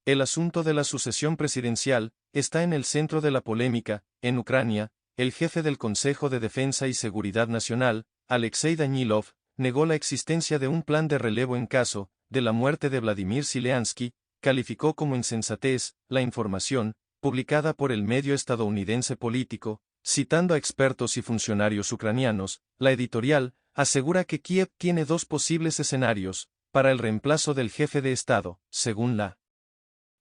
El asunto de la sucesión presidencial está en el centro de la polémica. En Ucrania, el jefe del Consejo de Defensa y Seguridad Nacional, Alexei Danilov, negó la existencia de un plan de relevo en caso de la muerte de Vladimir Zelensky, calificó como insensatez la información, publicada por el medio estadounidense Político, citando a expertos y funcionarios ucranianos. La editorial asegura que Kiev tiene dos posibles escenarios para el reemplazo del jefe de Estado. Según la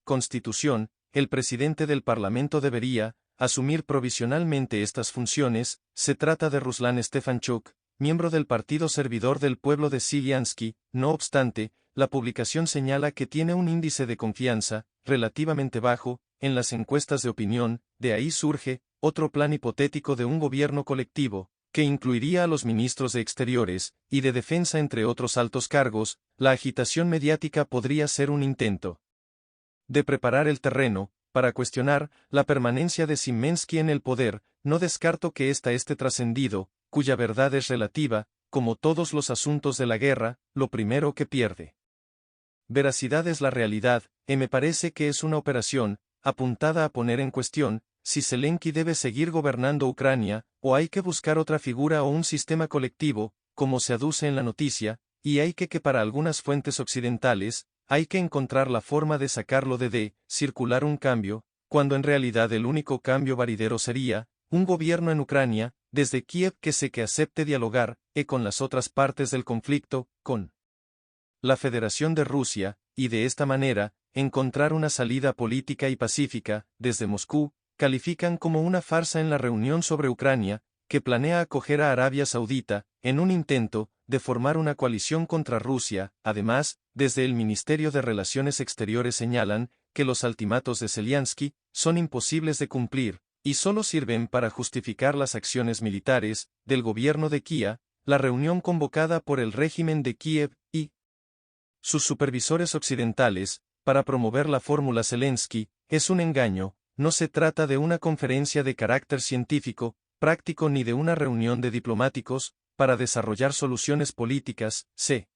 Constitución, el presidente del Parlamento debería asumir provisionalmente estas funciones. Se trata de Ruslan Stefanchuk, miembro del Partido Servidor del Pueblo de Zelensky. No obstante, la publicación señala que tiene un índice de confianza relativamente bajo en las encuestas de opinión. De ahí surge otro plan hipotético de un gobierno colectivo, que incluiría a los ministros de Exteriores y de Defensa entre otros altos cargos. La agitación mediática podría ser un intento de preparar el terreno para cuestionar la permanencia de Zelensky en el poder. No descarto que ésta esté trascendido, cuya verdad es relativa. Como todos los asuntos de la guerra, lo primero que pierde veracidad es la realidad. Me parece que es una operación apuntada a poner en cuestión si Zelensky debe seguir gobernando Ucrania, o hay que buscar otra figura o un sistema colectivo, como se aduce en la noticia, y hay que para algunas fuentes occidentales, hay que encontrar la forma de sacarlo de circular un cambio, cuando en realidad el único cambio varidero sería un gobierno en Ucrania, desde Kiev, que acepte dialogar con las otras partes del conflicto, con la Federación de Rusia, y de esta manera, encontrar una salida política y pacífica. Desde Moscú, califican como una farsa en la reunión sobre Ucrania, que planea acoger a Arabia Saudita, en un intento de formar una coalición contra Rusia. Además, desde el Ministerio de Relaciones Exteriores señalan que los ultimatos de Zelensky son imposibles de cumplir, y solo sirven para justificar las acciones militares del gobierno de Kiev. La reunión convocada por el régimen de Kiev y sus supervisores occidentales, para promover la fórmula Zelensky, es un engaño. No se trata de una conferencia de carácter científico, práctico ni de una reunión de diplomáticos, para desarrollar soluciones políticas. Se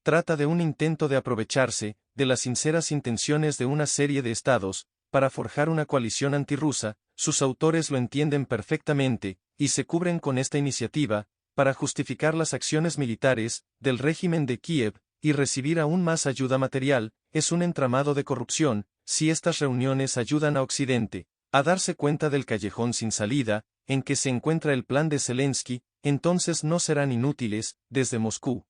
trata de un intento de aprovecharse de las sinceras intenciones de una serie de estados, para forjar una coalición antirrusa. Sus autores lo entienden perfectamente, y se cubren con esta iniciativa, para justificar las acciones militares del régimen de Kiev, y recibir aún más ayuda material. Es un entramado de corrupción. Si estas reuniones ayudan a Occidente a darse cuenta del callejón sin salida en que se encuentra el plan de Zelensky, entonces no serán inútiles. Desde Moscú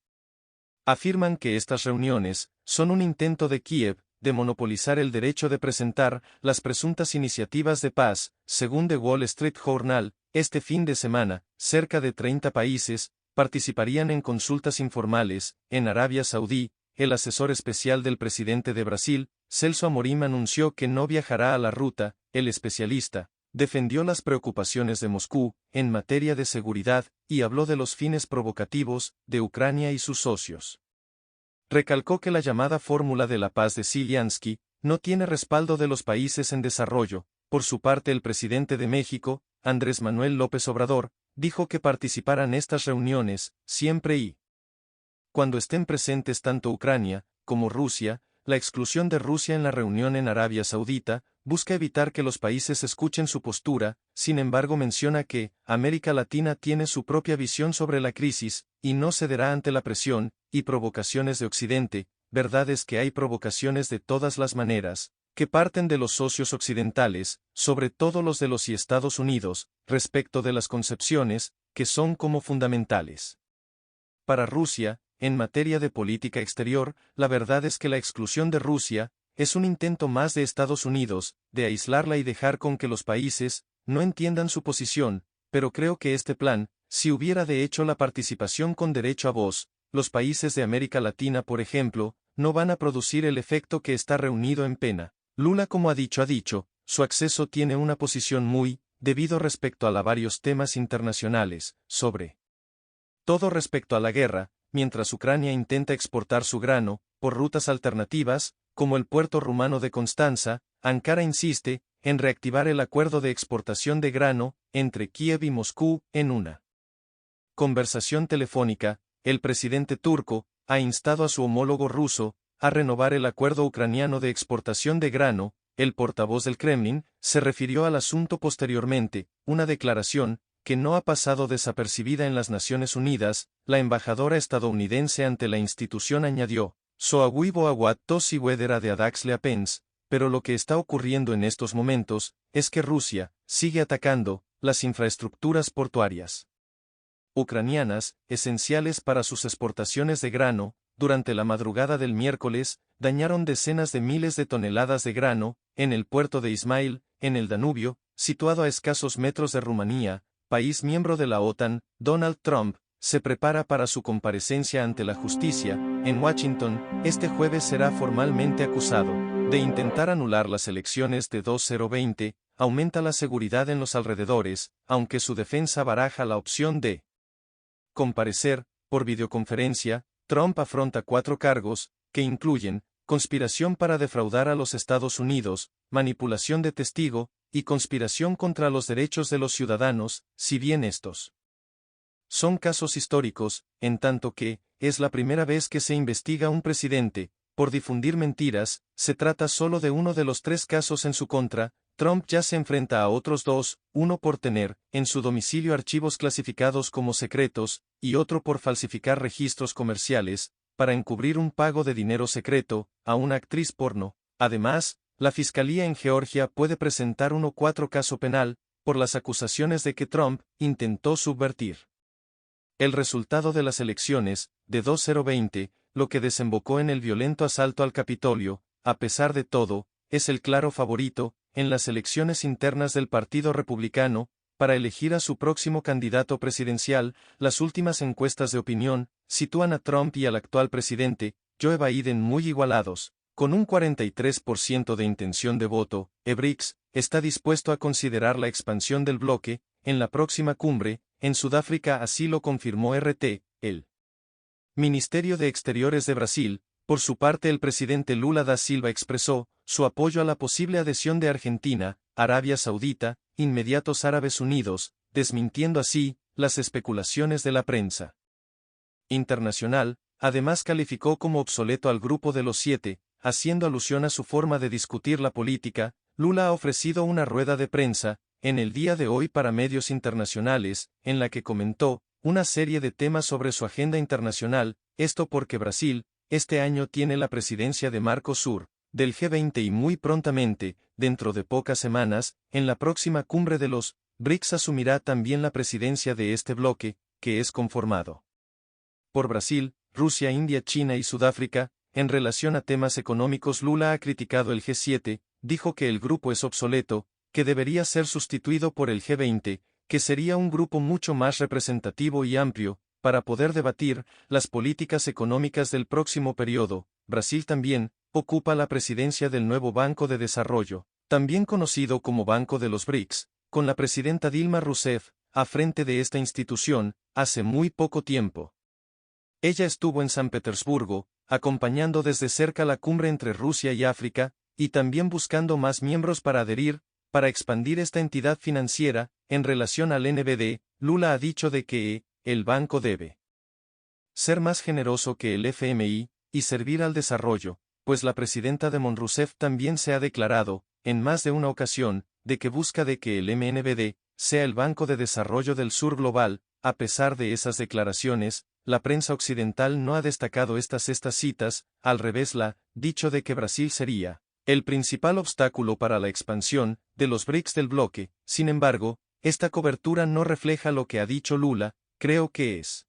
afirman que estas reuniones son un intento de Kiev de monopolizar el derecho de presentar las presuntas iniciativas de paz. Según The Wall Street Journal, este fin de semana, cerca de 30 países participarían en consultas informales. En Arabia Saudí, el asesor especial del presidente de Brasil, Celso Amorim, anunció que no viajará a la ruta. El especialista defendió las preocupaciones de Moscú en materia de seguridad y habló de los fines provocativos de Ucrania y sus socios. Recalcó que la llamada fórmula de la paz de Zelensky no tiene respaldo de los países en desarrollo. Por su parte, el presidente de México, Andrés Manuel López Obrador, dijo que participarán en estas reuniones siempre y cuando estén presentes tanto Ucrania como Rusia. La exclusión de Rusia en la reunión en Arabia Saudita busca evitar que los países escuchen su postura. Sin embargo, menciona que América Latina tiene su propia visión sobre la crisis y no cederá ante la presión y provocaciones de Occidente. Verdad es que hay provocaciones de todas las maneras que parten de los socios occidentales, sobre todo los de los y Estados Unidos, respecto de las concepciones que son como fundamentales para Rusia. En materia de política exterior, la verdad es que la exclusión de Rusia es un intento más de Estados Unidos de aislarla y dejar con que los países no entiendan su posición. Pero creo que este plan, si hubiera de hecho la participación con derecho a voz, los países de América Latina, por ejemplo, no van a producir el efecto que está reunido en pena. Lula, como ha dicho, su acceso tiene una posición muy debido respecto a varios temas internacionales, sobre todo respecto a la guerra. Mientras Ucrania intenta exportar su grano por rutas alternativas, como el puerto rumano de Constanza, Ankara insiste en reactivar el acuerdo de exportación de grano entre Kiev y Moscú. En una conversación telefónica, el presidente turco ha instado a su homólogo ruso a renovar el acuerdo ucraniano de exportación de grano. El portavoz del Kremlin se refirió al asunto posteriormente, una declaración que no ha pasado desapercibida en las Naciones Unidas. La embajadora estadounidense ante la institución añadió: "Soawibo aguat tosi wedera de adax leapens", pero lo que está ocurriendo en estos momentos es que Rusia sigue atacando las infraestructuras portuarias ucranianas, esenciales para sus exportaciones de grano. Durante la madrugada del miércoles, dañaron decenas de miles de toneladas de grano en el puerto de Izmail, en el Danubio, situado a escasos metros de Rumanía, país miembro de la OTAN. Donald Trump se prepara para su comparecencia ante la justicia. En Washington, este jueves será formalmente acusado de intentar anular las elecciones de 2020. Aumenta la seguridad en los alrededores, aunque su defensa baraja la opción de comparecer por videoconferencia. Trump afronta 4 cargos, que incluyen conspiración para defraudar a los Estados Unidos, manipulación de testigo, y conspiración contra los derechos de los ciudadanos. Si bien estos son casos históricos, en tanto que es la primera vez que se investiga a un presidente por difundir mentiras, se trata solo de uno de los 3 casos en su contra. Trump ya se enfrenta a otros 2, uno por tener en su domicilio archivos clasificados como secretos, y otro por falsificar registros comerciales, para encubrir un pago de dinero secreto a una actriz porno. Además, la fiscalía en Georgia puede presentar 4 caso penal por las acusaciones de que Trump intentó subvertir el resultado de las elecciones de 2020, lo que desembocó en el violento asalto al Capitolio. A pesar de todo, es el claro favorito en las elecciones internas del Partido Republicano para elegir a su próximo candidato presidencial. Las últimas encuestas de opinión sitúan a Trump y al actual presidente, Joe Biden, muy igualados, con un 43% de intención de voto. BRICS está dispuesto a considerar la expansión del bloque en la próxima cumbre en Sudáfrica, así lo confirmó RT, el Ministerio de Exteriores de Brasil. Por su parte, el presidente Lula da Silva expresó su apoyo a la posible adhesión de Argentina, Arabia Saudita, Emiratos Árabes Unidos, desmintiendo así las especulaciones de la prensa internacional. Además, calificó como obsoleto al Grupo de los 7, haciendo alusión a su forma de discutir la política. Lula ha ofrecido una rueda de prensa en el día de hoy para medios internacionales, en la que comentó una serie de temas sobre su agenda internacional. Esto porque Brasil este año tiene la presidencia de Mercosur, del G20, y muy prontamente, dentro de pocas semanas, en la próxima cumbre de los BRICS asumirá también la presidencia de este bloque, que es conformado por Brasil, Rusia, India, China y Sudáfrica. En relación a temas económicos, Lula ha criticado el G7, dijo que el grupo es obsoleto, que debería ser sustituido por el G20, que sería un grupo mucho más representativo y amplio para poder debatir las políticas económicas del próximo periodo. Brasil también ocupa la presidencia del nuevo Banco de Desarrollo, también conocido como Banco de los BRICS, con la presidenta Dilma Rousseff a frente de esta institución hace muy poco tiempo. Ella estuvo en San Petersburgo, acompañando desde cerca la cumbre entre Rusia y África, y también buscando más miembros para adherir, para expandir esta entidad financiera. En relación al NBD, Lula ha dicho de que el banco debe ser más generoso que el FMI, y servir al desarrollo, pues la presidenta de Rousseff también se ha declarado, en más de una ocasión, de que busca de que el MNBD sea el Banco de Desarrollo del Sur Global. A pesar de esas declaraciones, la prensa occidental no ha destacado estas citas. Al revés, la dicho de que Brasil sería el principal obstáculo para la expansión de los BRICS del bloque. Sin embargo, esta cobertura no refleja lo que ha dicho Lula. Creo que es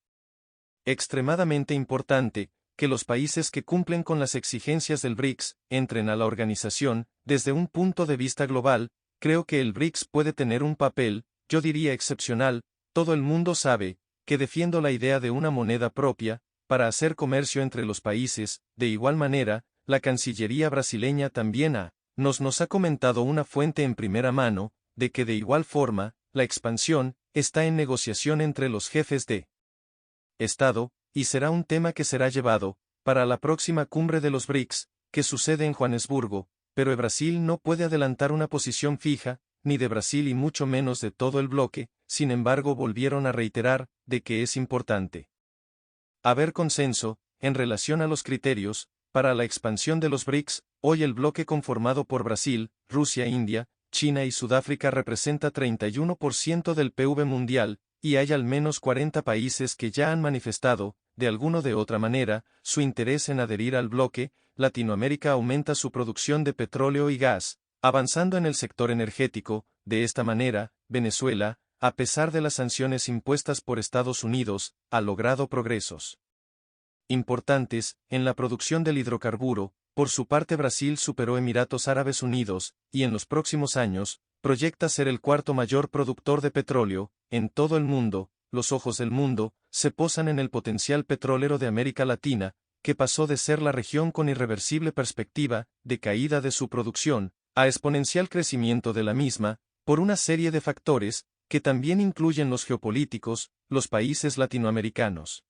extremadamente importante que los países que cumplen con las exigencias del BRICS entren a la organización. Desde un punto de vista global, creo que el BRICS puede tener un papel, yo diría excepcional. Todo el mundo sabe que defiendo la idea de una moneda propia para hacer comercio entre los países. De igual manera, la Cancillería brasileña también nos ha comentado una fuente en primera mano, de que de igual forma, la expansión está en negociación entre los jefes de Estado, y será un tema que será llevado para la próxima cumbre de los BRICS, que sucede en Joanesburgo. Pero Brasil no puede adelantar una posición fija, ni de Brasil y mucho menos de todo el bloque. Sin embargo, volvieron a reiterar de que es importante haber consenso en relación a los criterios Para la expansión de los BRICS, hoy el bloque conformado por Brasil, Rusia, India, China y Sudáfrica representa 31% del PIB mundial, y hay al menos 40 países que ya han manifestado, de alguna o de otra manera, su interés en adherir al bloque. Latinoamérica aumenta su producción de petróleo y gas, avanzando en el sector energético. De esta manera, Venezuela, a pesar de las sanciones impuestas por Estados Unidos, ha logrado progresos importantes en la producción del hidrocarburo. Por su parte, Brasil superó Emiratos Árabes Unidos, y en los próximos años, proyecta ser el cuarto mayor productor de petróleo en todo el mundo. Los ojos del mundo se posan en el potencial petrolero de América Latina, que pasó de ser la región con irreversible perspectiva de caída de su producción, a exponencial crecimiento de la misma, por una serie de factores, que también incluyen los geopolíticos. Los países latinoamericanos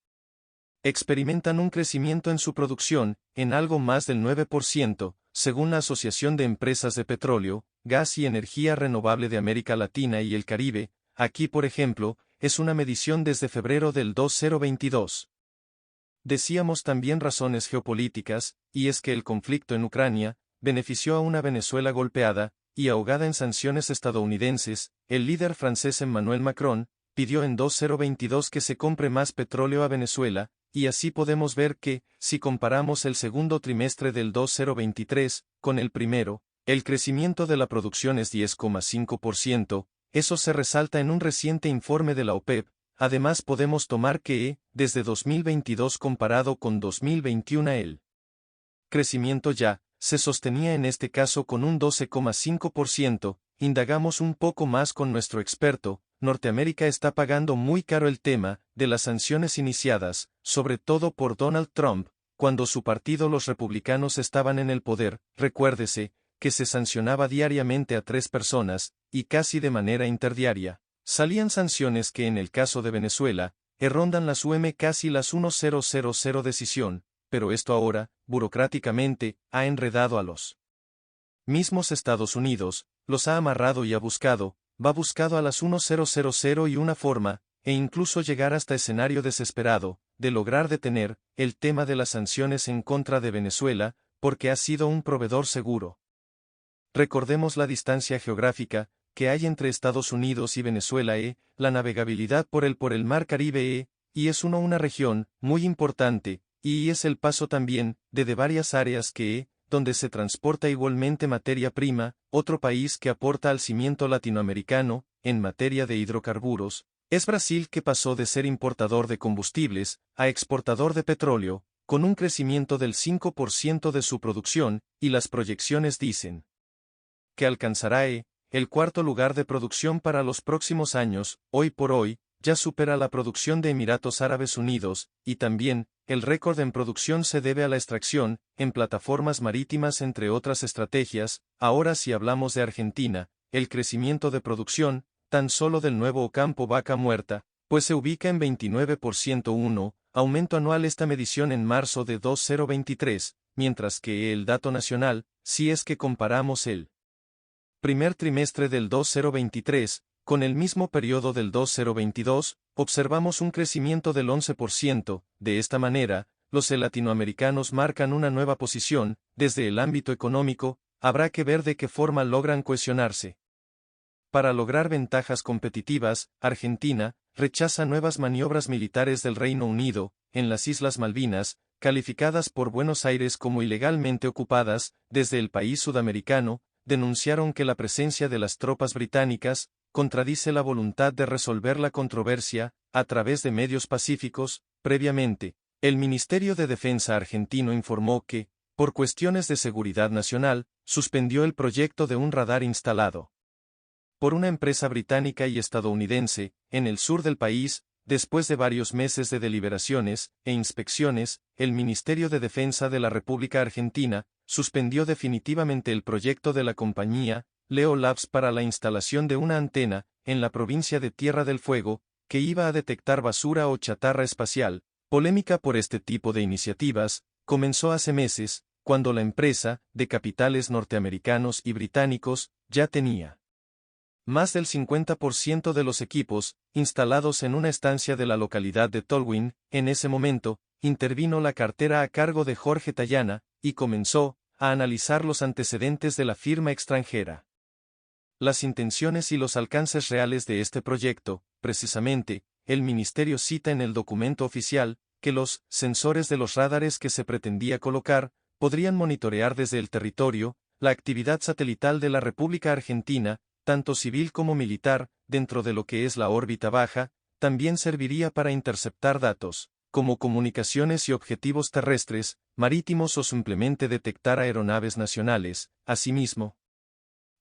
experimentan un crecimiento en su producción, en algo más del 9%, según la Asociación de Empresas de Petróleo, Gas y Energía Renovable de América Latina y el Caribe. Aquí, por ejemplo, es una medición desde febrero del 2022. Decíamos también razones geopolíticas, y es que el conflicto en Ucrania benefició a una Venezuela golpeada y ahogada en sanciones estadounidenses. El líder francés Emmanuel Macron pidió en 2022 que se compre más petróleo a Venezuela, y así podemos ver que, si comparamos el segundo trimestre del 2023 con el primero, el crecimiento de la producción es 10,5%, eso se resalta en un reciente informe de la OPEP. Además podemos tomar que, desde 2022 comparado con 2021, el crecimiento ya se sostenía en este caso con un 12,5%. Indagamos un poco más con nuestro experto. Norteamérica está pagando muy caro el tema de las sanciones iniciadas, sobre todo por Donald Trump, cuando su partido los republicanos estaban en el poder. Recuérdese que se sancionaba diariamente a 3 personas, y casi de manera interdiaria. Salían sanciones que en el caso de Venezuela, rondan las casi las 1000 decisión, pero esto ahora, burocráticamente, ha enredado a los mismos Estados Unidos, los ha amarrado y ha buscado a las 1000 y una forma, e incluso llegar hasta escenario desesperado, de lograr detener el tema de las sanciones en contra de Venezuela, porque ha sido un proveedor seguro. Recordemos la distancia geográfica que hay entre Estados Unidos y Venezuela, la navegabilidad por el mar Caribe, y es una región muy importante, y es el paso también de varias áreas donde se transporta igualmente materia prima. Otro país que aporta al cimiento latinoamericano, en materia de hidrocarburos, es Brasil, que pasó de ser importador de combustibles a exportador de petróleo, con un crecimiento del 5% de su producción, y las proyecciones dicen que alcanzará el cuarto lugar de producción para los próximos años. Hoy por hoy, ya supera la producción de Emiratos Árabes Unidos, y también, el récord en producción se debe a la extracción en plataformas marítimas, entre otras estrategias. Ahora, si hablamos de Argentina, el crecimiento de producción, tan solo del nuevo Ocampo Vaca Muerta, pues se ubica en 29%, aumento anual. Esta medición en marzo de 2023, mientras que el dato nacional, si es que comparamos el primer trimestre del 2023, con el mismo periodo del 2022, observamos un crecimiento del 11%. De esta manera, los latinoamericanos marcan una nueva posición. Desde el ámbito económico, habrá que ver de qué forma logran cohesionarse. Para lograr ventajas competitivas, Argentina rechaza nuevas maniobras militares del Reino Unido en las Islas Malvinas, calificadas por Buenos Aires como ilegalmente ocupadas. Desde el país sudamericano, denunciaron que la presencia de las tropas británicas contradice la voluntad de resolver la controversia a través de medios pacíficos. Previamente, el Ministerio de Defensa argentino informó que, por cuestiones de seguridad nacional, suspendió el proyecto de un radar instalado por una empresa británica y estadounidense en el sur del país. Después de varios meses de deliberaciones e inspecciones, el Ministerio de Defensa de la República Argentina suspendió definitivamente el proyecto de la compañía Leo Labs para la instalación de una antena en la provincia de Tierra del Fuego, que iba a detectar basura o chatarra espacial. Polémica por este tipo de iniciativas comenzó hace meses, cuando la empresa, de capitales norteamericanos y británicos, ya tenía más del 50% de los equipos instalados en una estancia de la localidad de Tolwyn. En ese momento, intervino la cartera a cargo de Jorge Tayana, y comenzó a analizar los antecedentes de la firma extranjera. Las intenciones y los alcances reales de este proyecto, precisamente, el ministerio cita en el documento oficial, que los sensores de los radares que se pretendía colocar, podrían monitorear desde el territorio, la actividad satelital de la República Argentina, tanto civil como militar, dentro de lo que es la órbita baja, también serviría para interceptar datos, como comunicaciones y objetivos terrestres, marítimos o simplemente detectar aeronaves nacionales. Asimismo,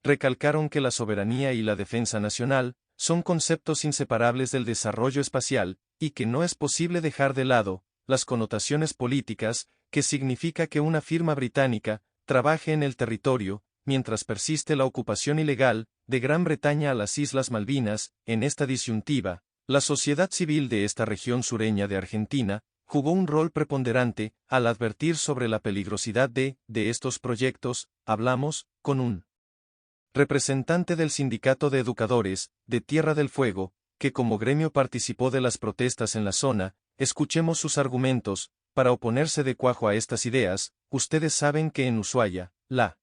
recalcaron que la soberanía y la defensa nacional son conceptos inseparables del desarrollo espacial, y que no es posible dejar de lado las connotaciones políticas, que significa que una firma británica trabaje en el territorio, mientras persiste la ocupación ilegal de Gran Bretaña a las Islas Malvinas. En esta disyuntiva, la sociedad civil de esta región sureña de Argentina jugó un rol preponderante al advertir sobre la peligrosidad de estos proyectos. Hablamos con un representante del Sindicato de Educadores de Tierra del Fuego, que como gremio participó de las protestas en la zona. Escuchemos sus argumentos para oponerse de cuajo a estas ideas. Ustedes saben que en Ushuaia, la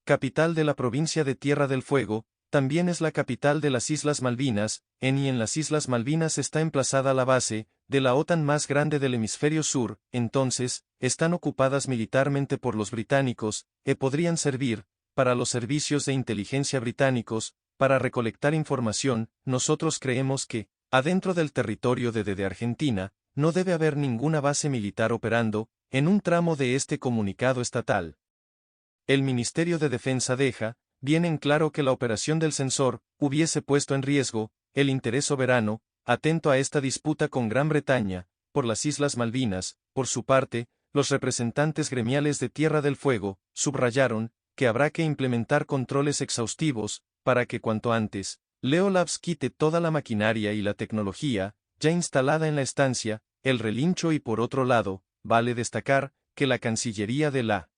capital de la provincia de Tierra del Fuego, también es la capital de las Islas Malvinas, y en las Islas Malvinas está emplazada la base de la OTAN más grande del hemisferio sur. Entonces, están ocupadas militarmente por los británicos, podrían servir para los servicios de inteligencia británicos, para recolectar información. Nosotros creemos que, adentro del territorio de Argentina, no debe haber ninguna base militar operando. En un tramo de este comunicado estatal, el Ministerio de Defensa deja bien en claro que la operación del sensor hubiese puesto en riesgo el interés soberano, atento a esta disputa con Gran Bretaña, por las Islas Malvinas. Por su parte, los representantes gremiales de Tierra del Fuego subrayaron que habrá que implementar controles exhaustivos para que cuanto antes Leo Labs quite toda la maquinaria y la tecnología ya instalada en la estancia, el relincho. Y por otro lado, vale destacar que la Cancillería de la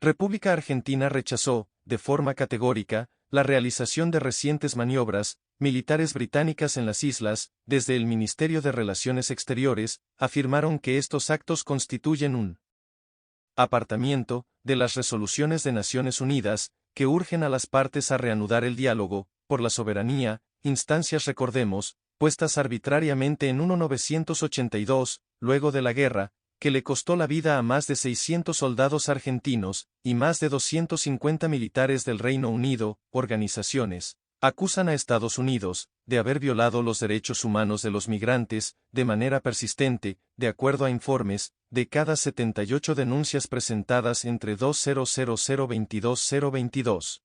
República Argentina rechazó, de forma categórica, la realización de recientes maniobras militares británicas en las islas. Desde el Ministerio de Relaciones Exteriores, afirmaron que estos actos constituyen un apartamiento de las resoluciones de Naciones Unidas, que urgen a las partes a reanudar el diálogo por la soberanía, instancias, recordemos, puestas arbitrariamente en 1982, luego de la guerra, que le costó la vida a más de 600 soldados argentinos, y más de 250 militares del Reino Unido. Organizaciones acusan a Estados Unidos de haber violado los derechos humanos de los migrantes de manera persistente. De acuerdo a informes, de cada 78 denuncias presentadas entre 2000-022,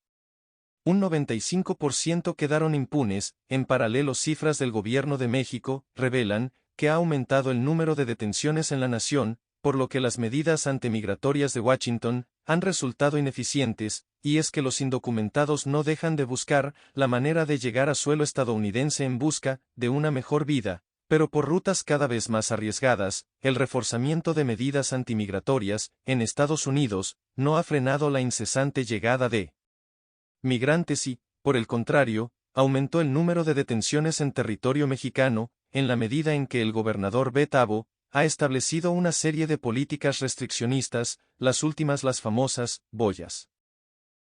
un 95% quedaron impunes. En paralelo, cifras del Gobierno de México revelan que ha aumentado el número de detenciones en la nación, por lo que las medidas antimigratorias de Washington han resultado ineficientes. Y es que los indocumentados no dejan de buscar la manera de llegar a suelo estadounidense en busca de una mejor vida, pero por rutas cada vez más arriesgadas. El reforzamiento de medidas antimigratorias en Estados Unidos no ha frenado la incesante llegada de migrantes y, por el contrario, aumentó el número de detenciones en territorio mexicano, en la medida en que el gobernador Betabo ha establecido una serie de políticas restriccionistas, las últimas las famosas boyas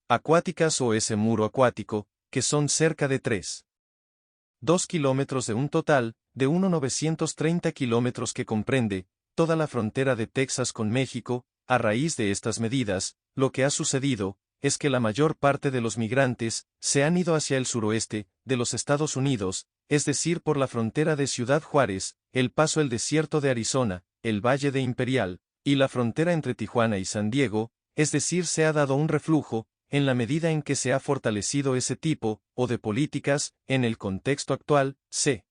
acuáticas o ese muro acuático, que son cerca de 3,2 kilómetros de un total de 1,930 kilómetros que comprende toda la frontera de Texas con México. A raíz de estas medidas, lo que ha sucedido es que la mayor parte de los migrantes se han ido hacia el suroeste de los Estados Unidos, es decir, por la frontera de Ciudad Juárez, El Paso, el desierto de Arizona, el Valle de Imperial, y la frontera entre Tijuana y San Diego. Es decir, se ha dado un reflujo, en la medida en que se ha fortalecido ese tipo de políticas. En el contexto actual, se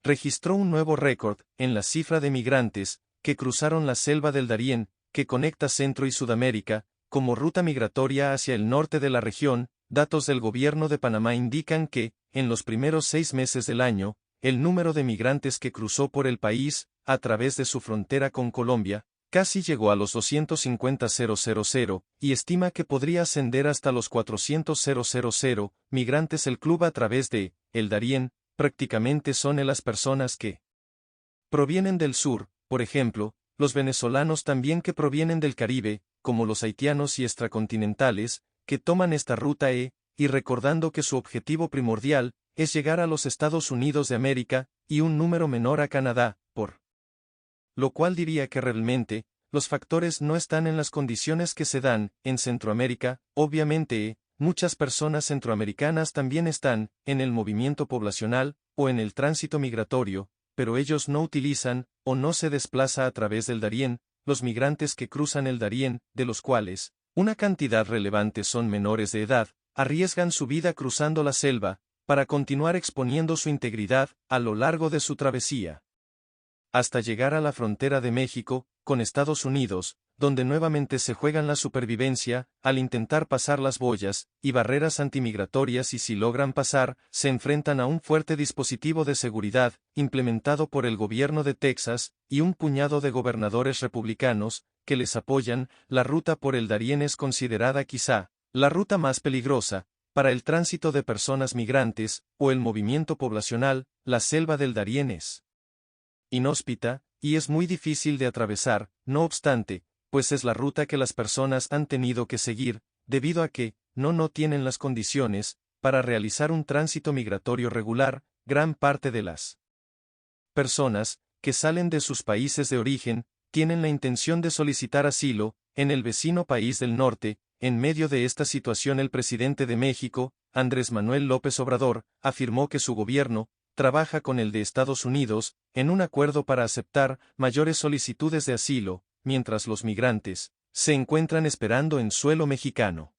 registró un nuevo récord en la cifra de migrantes que cruzaron la selva del Darién, que conecta Centro y Sudamérica, como ruta migratoria hacia el norte de la región. Datos del gobierno de Panamá indican que, en los primeros 6 meses del año, el número de migrantes que cruzó por el país, a través de su frontera con Colombia, casi llegó a los 250.000, y estima que podría ascender hasta los 400.000 migrantes. El club a través de el Darién prácticamente son las personas que provienen del sur, por ejemplo, los venezolanos también que provienen del Caribe, como los haitianos y extracontinentales, que toman esta ruta y recordando que su objetivo primordial es llegar a los Estados Unidos de América, y un número menor a Canadá, por lo cual diría que realmente, los factores no están en las condiciones que se dan en Centroamérica, obviamente, muchas personas centroamericanas también están en el movimiento poblacional o en el tránsito migratorio, pero ellos no utilizan o no se desplaza a través del Darién, los migrantes que cruzan el Darién, de los cuales, una cantidad relevante son menores de edad, arriesgan su vida cruzando la selva, para continuar exponiendo su integridad a lo largo de su travesía, hasta llegar a la frontera de México, con Estados Unidos, donde nuevamente se juegan la supervivencia, al intentar pasar las boyas y barreras antimigratorias y si logran pasar, se enfrentan a un fuerte dispositivo de seguridad, implementado por el gobierno de Texas, y un puñado de gobernadores republicanos, que les apoyan. La ruta por el Darién es considerada quizá, la ruta más peligrosa, para el tránsito de personas migrantes, o el movimiento poblacional. La selva del Darién es inhóspita, y es muy difícil de atravesar, no obstante, pues es la ruta que las personas han tenido que seguir, debido a que, no tienen las condiciones, para realizar un tránsito migratorio regular. Gran parte de las personas, que salen de sus países de origen, tienen la intención de solicitar asilo, en el vecino país del norte. En medio de esta situación el presidente de México, Andrés Manuel López Obrador, afirmó que su gobierno trabaja con el de Estados Unidos, en un acuerdo para aceptar mayores solicitudes de asilo, mientras los migrantes se encuentran esperando en suelo mexicano.